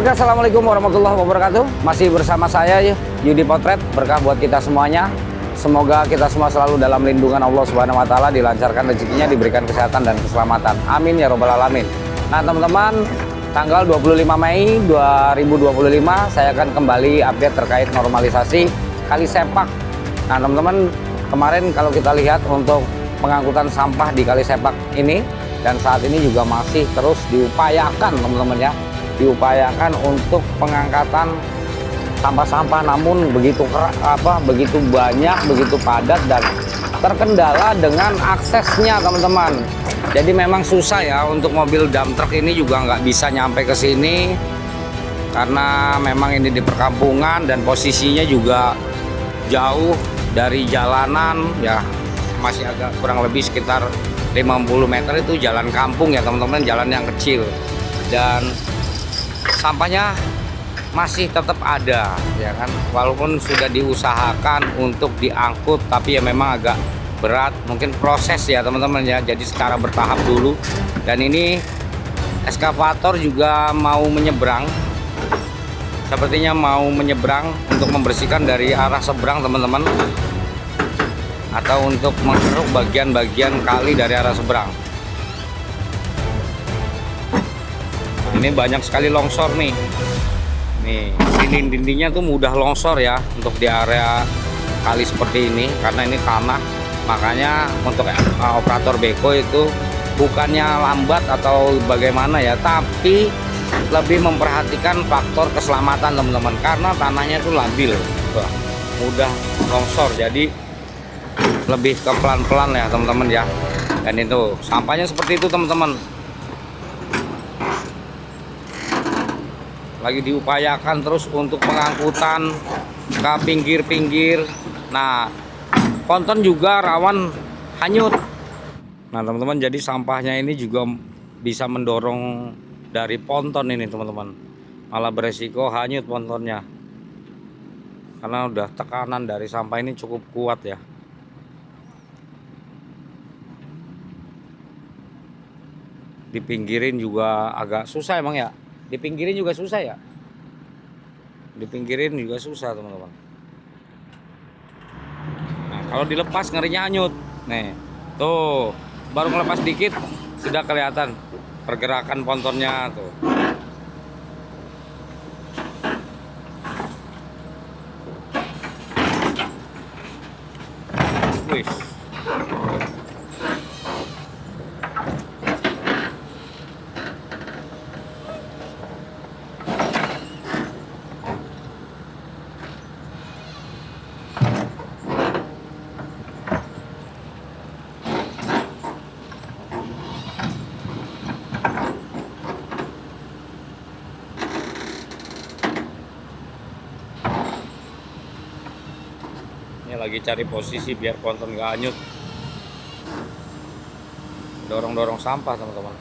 Oke, assalamualaikum warahmatullahi wabarakatuh. Masih bersama saya Yudi Potret. Berkah buat kita semuanya. Semoga kita semua selalu dalam lindungan Allah Subhanahu Wa Taala, dilancarkan rezekinya, diberikan kesehatan dan keselamatan. Amin ya robbal alamin. Nah teman-teman, tanggal 25 Mei 2025 saya akan kembali update terkait normalisasi Kali Sepak. Nah teman-teman, kemarin kalau kita lihat untuk pengangkutan sampah di Kali Sepak ini, dan saat ini juga masih terus diupayakan teman-teman ya, diupayakan untuk pengangkatan sampah-sampah, namun begitu banyak, begitu padat dan terkendala dengan aksesnya teman-teman. Jadi memang susah ya untuk mobil dump truck ini juga nggak bisa nyampe ke sini karena memang ini di perkampungan dan posisinya juga jauh dari jalanan ya, masih agak kurang lebih sekitar 50 meter itu jalan kampung ya teman-teman, jalan yang kecil, dan sampahnya masih tetap ada ya kan, walaupun sudah diusahakan untuk diangkut tapi ya memang agak berat, mungkin proses ya teman-teman ya, jadi secara bertahap dulu. Dan ini eskavator juga mau menyeberang, sepertinya mau menyeberang untuk membersihkan dari arah seberang teman-teman, atau untuk mengeruk bagian-bagian kali dari arah seberang. Ini banyak sekali longsor nih. Nih, dinding-dindingnya tuh mudah longsor ya untuk di area kali seperti ini karena ini tanah. Makanya untuk operator beko itu bukannya lambat atau bagaimana ya, tapi lebih memperhatikan faktor keselamatan teman-teman, karena tanahnya itu labil, mudah longsor. Jadi lebih ke pelan-pelan ya teman-teman ya. Dan itu sampahnya seperti itu teman-teman, lagi diupayakan terus untuk pengangkutan ke pinggir-pinggir. Nah, ponton juga rawan hanyut. Nah teman-teman, jadi sampahnya ini juga bisa mendorong dari ponton ini teman-teman, malah beresiko hanyut pontonnya karena udah tekanan dari sampah ini cukup kuat ya. Dipinggirin juga agak susah emang ya, dipinggirin juga susah ya, dipinggirin juga susah teman-teman. Nah kalau dilepas ngerinya hanyut. Nih tuh, baru ngelepas dikit sudah kelihatan pergerakan pontonnya tuh. Wih, lagi cari posisi biar ponton gak hanyut, dorong-dorong sampah teman-teman.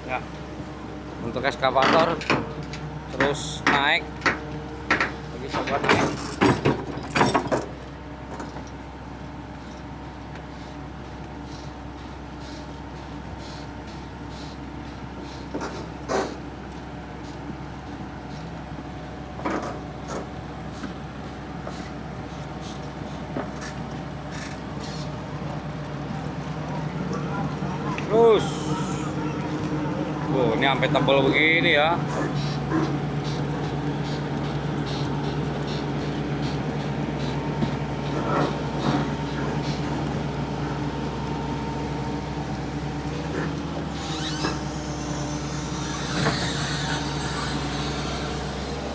Ya, untuk eskavator terus naik, lagi coba naik. Terus ini sampai tebal begini ya.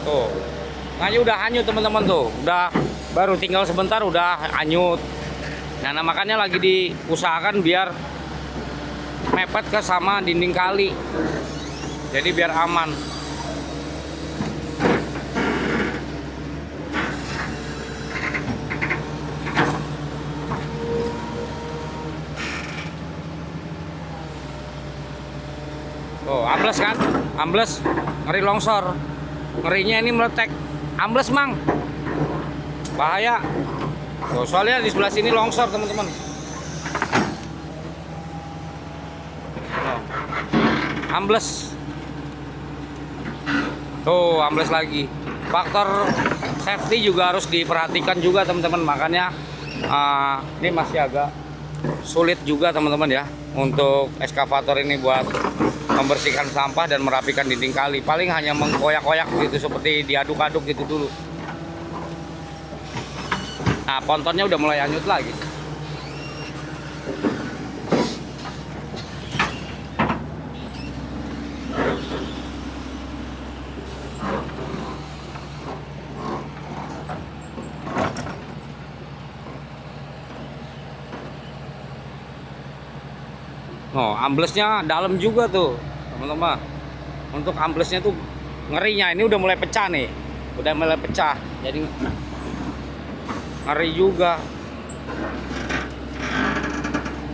Tuh, nganya udah hanyut teman-teman tuh. Udah baru tinggal sebentar udah hanyut. Nah, makanya lagi diusahakan biar mepet ke sama dinding kali. Jadi biar aman. ambles kan, ambles, ngeri longsor, ngerinya ini meletek, ambles mang, bahaya. Tuh, soalnya di sebelah sini longsor teman-teman. Ambles, tuh ambles lagi. Faktor safety juga harus diperhatikan juga teman-teman, makanya ini masih agak sulit juga teman-teman ya untuk eskavator ini buat membersihkan sampah dan merapikan dinding kali. Paling hanya mengkoyak-koyak gitu, seperti diaduk-aduk gitu dulu. Nah, pontonnya udah mulai hanyut lagi. Oh, amblesnya dalam juga tuh, teman-teman. Untuk amblesnya tuh ngerinya ini udah mulai pecah nih. Udah mulai pecah. Jadi ngeri juga.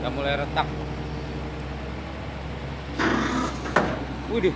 Udah mulai retak. Widih.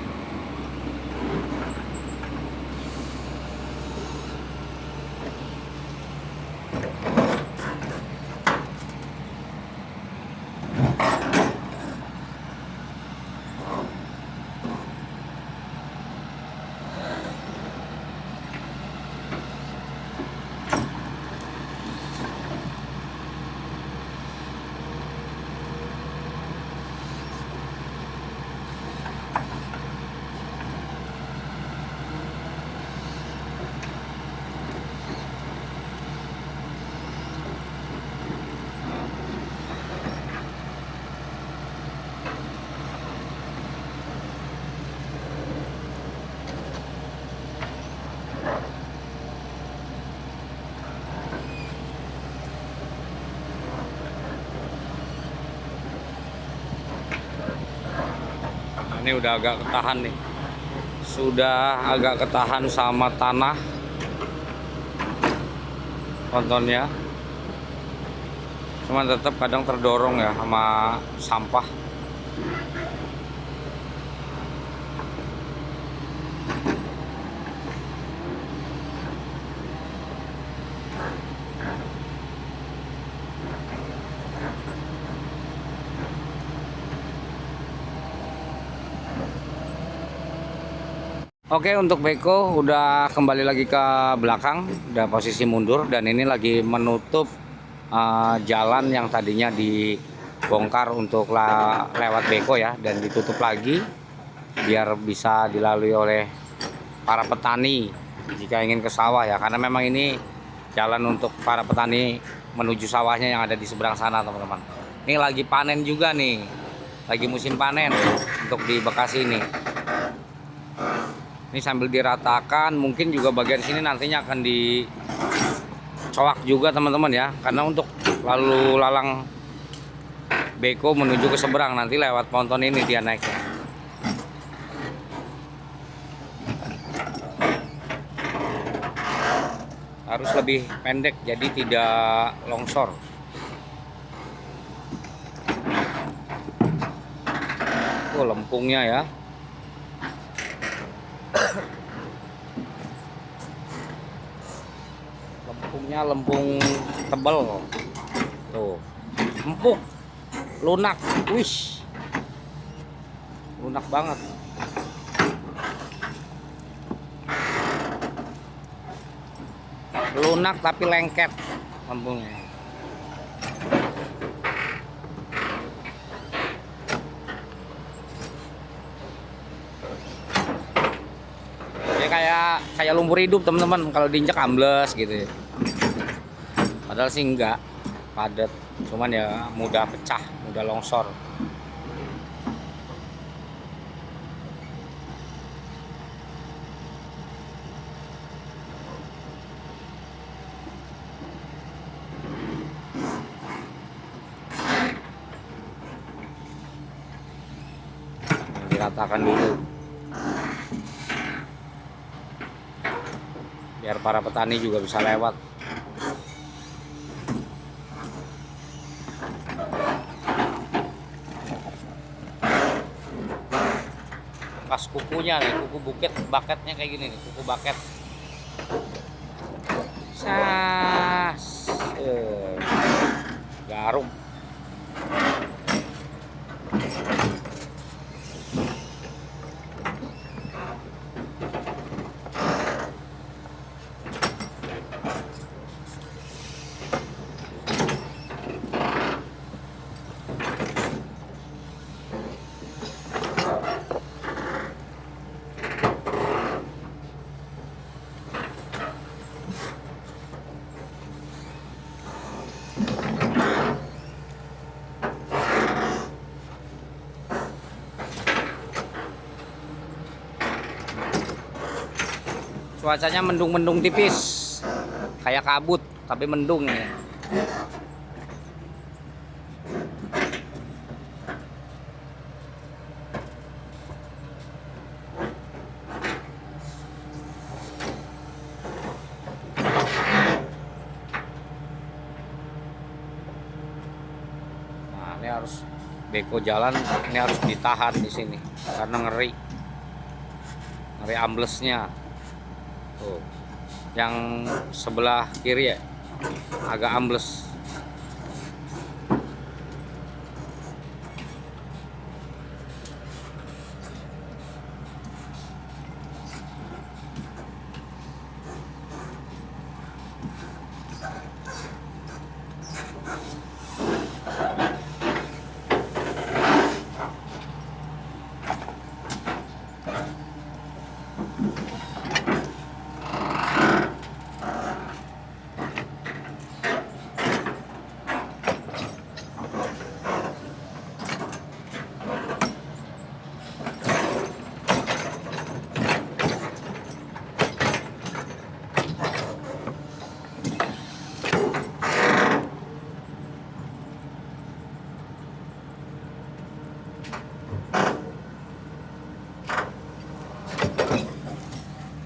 Ini udah agak ketahan nih, sudah agak ketahan sama tanah pontonnya, cuman tetap kadang terdorong ya sama sampah. Oke, untuk beko udah kembali lagi ke belakang, udah posisi mundur, dan ini lagi menutup jalan yang tadinya dibongkar untuk lewat beko ya, dan ditutup lagi biar bisa dilalui oleh para petani jika ingin ke sawah ya, karena memang ini jalan untuk para petani menuju sawahnya yang ada di seberang sana teman-teman. Ini lagi panen juga nih, lagi musim panen untuk di Bekasi ini. Ini sambil diratakan, mungkin juga bagian sini nantinya akan dicoak juga teman-teman ya, karena untuk lalu lalang beko menuju ke seberang nanti lewat ponton ini dia naiknya. Harus lebih pendek jadi tidak longsor. Oh, lempungnya ya. Lempungnya lempung tebal tuh, empuk, lunak, wish, lunak banget. Lunak tapi lengket lempungnya. Kayak lumpur hidup teman-teman, kalau diinjak ambles gitu. Padahal sih enggak, padat, cuman ya mudah pecah, mudah longsor. Diratakan dulu biar para petani juga bisa lewat. kukunya nih, kuku bukit, baketnya kayak gini nih, kuku baket. Sas, garum. Cuacanya mendung-mendung tipis, kayak kabut tapi mendung ini. Nah, ini harus beko jalan, ini harus ditahan di sini karena ngeri amblesnya. Tuh, yang sebelah kiri ya agak ambles.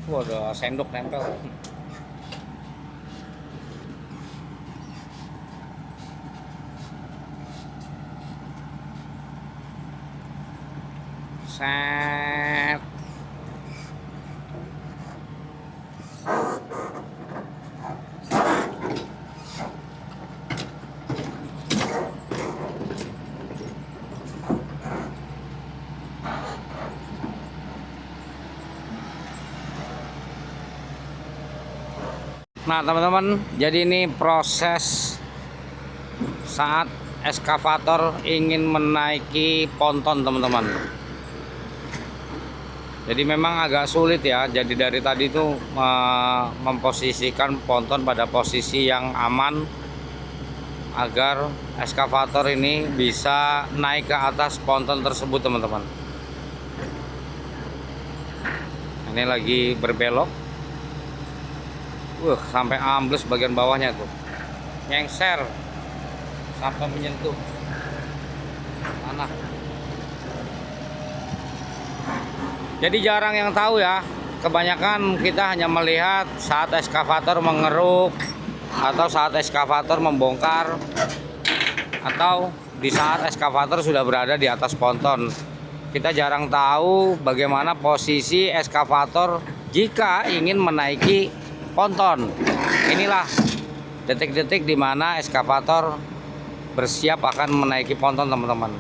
Wah, ada sendok nempel. Set. Nah teman-teman, jadi ini proses saat eskavator ingin menaiki ponton teman-teman. Jadi memang agak sulit ya. Jadi dari tadi itu memposisikan ponton pada posisi yang aman agar eskavator ini bisa naik ke atas ponton tersebut teman-teman. Ini lagi berbelok. Sampai ambles bagian bawahnya tuh, nyengser sampai menyentuh tanah. Jadi jarang yang tahu ya, kebanyakan kita hanya melihat saat eskavator mengeruk atau saat eskavator membongkar atau di saat eskavator sudah berada di atas ponton. Kita jarang tahu bagaimana posisi eskavator jika ingin menaiki ponton. Inilah detik-detik di mana eskavator bersiap akan menaiki ponton teman-teman.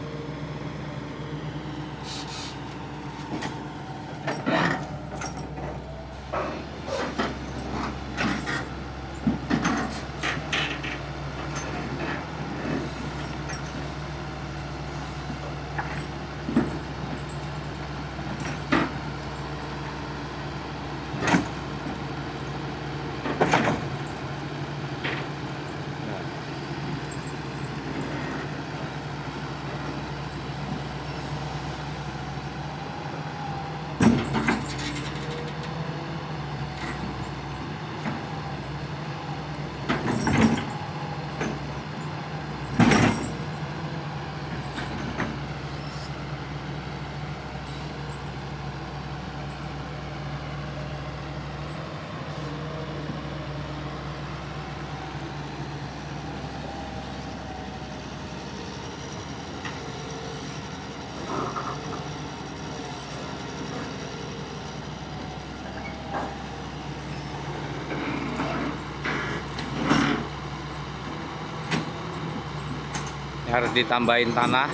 harus ditambahin tanah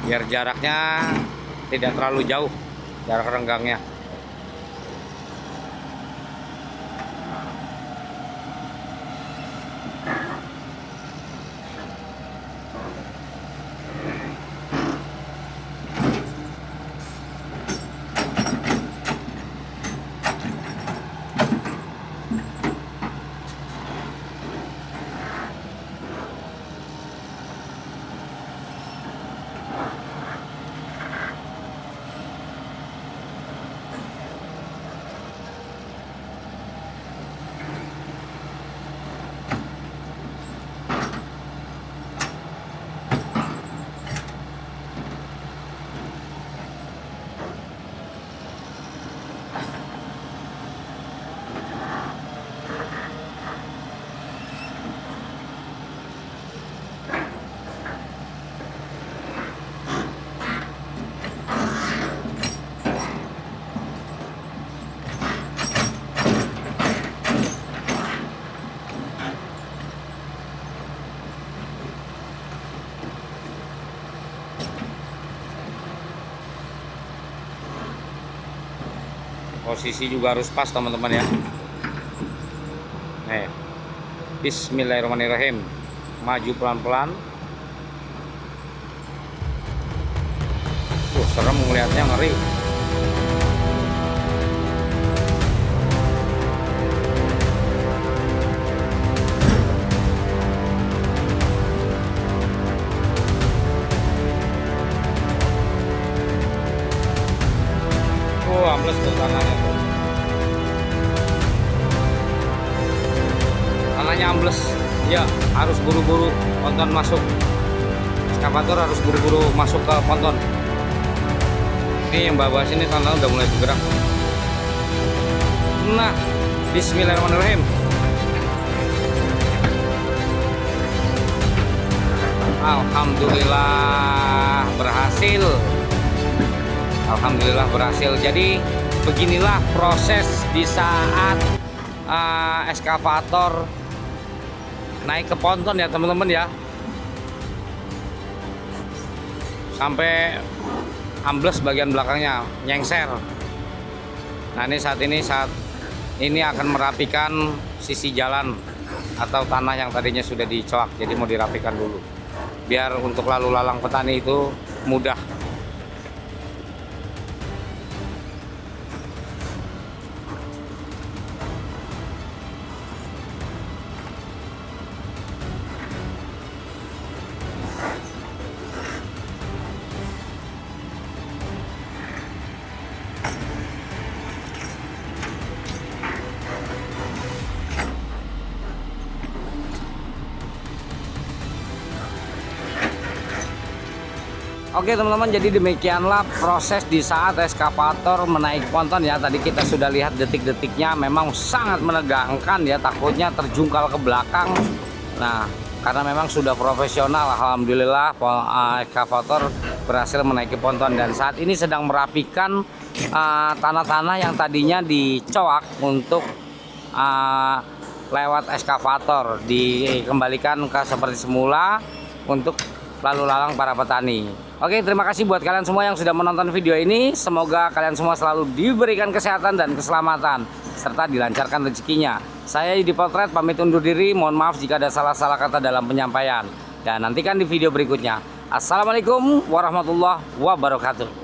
biar jaraknya tidak terlalu jauh, jarak renggangnya. Posisi juga harus pas teman-teman ya. Nih, bismillahirrahmanirrahim. Maju pelan-pelan. Serem ngeliatnya, ngeri. Ambles tuh tanahnya tuh. Tanahnya ambles. Ya, harus buru-buru ponton masuk. Ekskavator harus buru-buru masuk ke ponton. Ini yang bawah sini tanah udah mulai bergerak. Nah, bismillahirrahmanirrahim. Alhamdulillah berhasil. Alhamdulillah berhasil. Jadi beginilah proses di saat ekskavator naik ke ponton ya teman-teman ya, sampai ambles bagian belakangnya, nyengser. Nah ini saat ini akan merapikan sisi jalan atau tanah yang tadinya sudah dicoak, jadi mau dirapikan dulu biar untuk lalu lalang petani itu mudah. Oke teman-teman, jadi demikianlah proses di saat ekskavator menaik ponton ya. Tadi kita sudah lihat detik-detiknya, memang sangat menegangkan ya, takutnya terjungkal ke belakang. Nah karena memang sudah profesional, alhamdulillah ekskavator berhasil menaiki ponton dan saat ini sedang merapikan tanah-tanah yang tadinya dicoak untuk lewat ekskavator, dikembalikan ke seperti semula untuk lalu lalang para petani. Oke, terima kasih buat kalian semua yang sudah menonton video ini. Semoga kalian semua selalu diberikan kesehatan dan keselamatan serta dilancarkan rezekinya. Saya Yudi Potret pamit undur diri. Mohon maaf jika ada salah-salah kata dalam penyampaian. Dan nantikan di video berikutnya. Assalamualaikum warahmatullahi wabarakatuh.